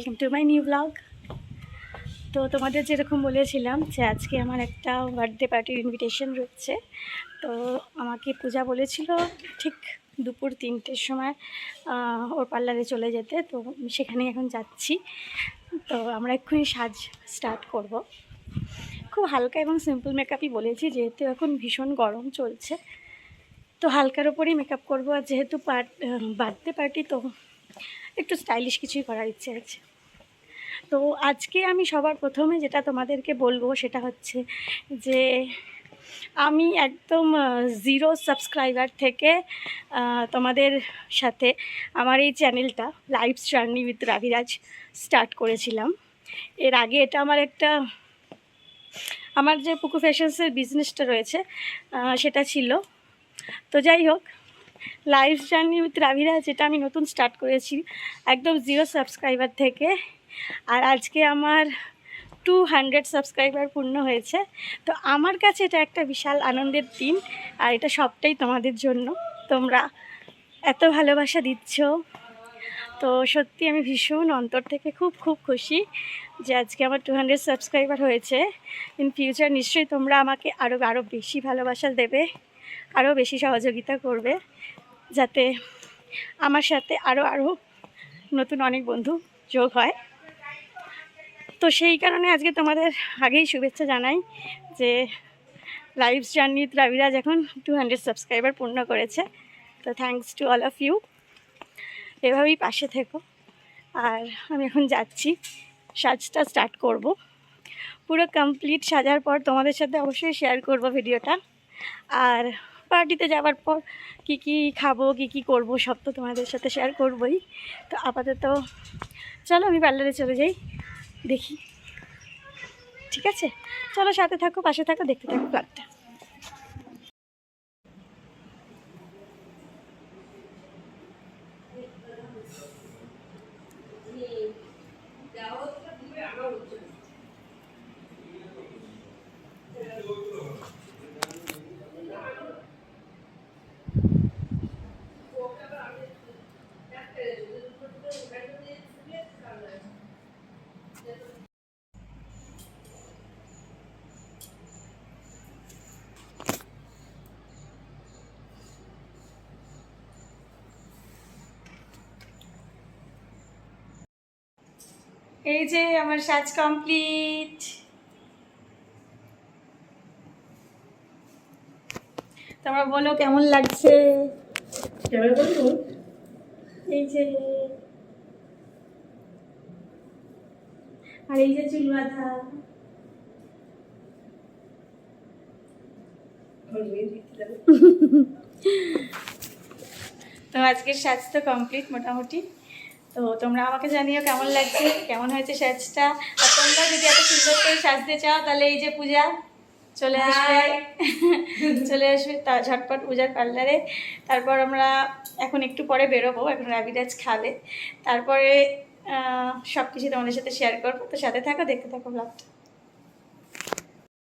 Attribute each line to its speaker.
Speaker 1: Welcome to my new blog. তো তোমাদের যেরকম বলেছিলাম যে আজকে আমার একটা বার্থডে পার্টির ইনভিটেশন রয়েছে। তো আমাকে পূজা বলেছিল ঠিক দুপুর 3টের সময় ওর পার্লারে চলে যেতে। তো সেখানে এখন যাচ্ছি। তো আমরা এক্ষুনি সাজ স্টার্ট করব। খুব হালকা এবং সিম্পল মেকআপই বলেছি, যেহেতু এখন ভীষণ গরম চলছে। তো হালকার ওপরেই মেকআপ করবো। আর যেহেতু বার্থডে পার্টি, তো একটু স্টাইলিশ কিছুই করার ইচ্ছে আছে। তো আজকে আমি সবার প্রথমে যেটা তোমাদেরকে বলবো সেটা হচ্ছে যে আমি একদম 0 সাবস্ক্রাইবার থেকে তোমাদের সাথে আমার এই চ্যানেলটা লাইফস জার্নি উইথ রাভিরাজ স্টার্ট করেছিলাম। এর আগে এটা আমার যে পুকু ফ্যাশনসের বিজনেসটা রয়েছে সেটা ছিল। তো যাই হোক, লাইফস জার্নি উইথ রাভিরাজ যেটা আমি নতুন স্টার্ট করেছি একদম 0 সাবস্ক্রাইবার থেকে। আর আজকে আমার 200 সাবস্ক্রাইবার পূর্ণ হয়েছে। তো আমার কাছে এটা একটা বিশাল আনন্দের দিন। আর এটা সবটাই তোমাদের জন্য, তোমরা এত ভালোবাসা দিচ্ছ। তো সত্যি আমি ভীষণ অন্তর থেকে খুব খুশি যে আজকে আমার 200 সাবস্ক্রাইবার হয়েছে। ইন ফিউচার নিশ্চয়ই তোমরা আমাকে আরও বেশি ভালোবাসা দেবে, আরও বেশি সহযোগিতা করবে, যাতে আমার সাথে আরও নতুন অনেক বন্ধু যোগ হয়। তো সেই কারণে আজকে তোমাদের আগেই শুভেচ্ছা জানাই যে লাইফস জার্নি উইথ রাভিরাজ এখন 200 সাবস্ক্রাইবার পূর্ণ করেছে। তো thanks to all of you, এভাবেই পাশে থেকো। আর আমি এখন যাচ্ছি, সাজটা স্টার্ট করব। পুরো কমপ্লিট সাজার পর তোমাদের সাথে অবশ্যই শেয়ার করব ভিডিওটা। আর পার্টিতে যাওয়ার পর কি খাবো, কি করব, সব তো তোমাদের সাথে শেয়ার করবই। তো আপাতত চলো আমি পার্লারে চলে যাই, দেখি। ঠিক আছে, চলো সাথে থাকো, পাশে থাকো, দেখতে থাকো ব্লগটা। এই যে আমার সাজ কমপ্লিট। তোমরা বলো কেমন লাগছে। এই যে, আর এই যে চুল বাঁধা। তো আজকের সাজ তো কমপ্লিট মোটামুটি। তো তোমরা আমাকে জানিও কেমন লাগছে, কেমন হয়েছে সাজটা। আর তোমরা যদি এত সুন্দর করে সাজতে চাও তাহলে এই যে পূজা চলে আসবে তা ঝটপট পূজার পার্লারে। তারপর আমরা এখন একটু পরে বেরোবো, এখন রাভিরাজ খাবে। তারপরে সব কিছু তোমাদের সাথে শেয়ার করবো। তো সাথে থাকো, দেখতে থাকো ব্লগটা।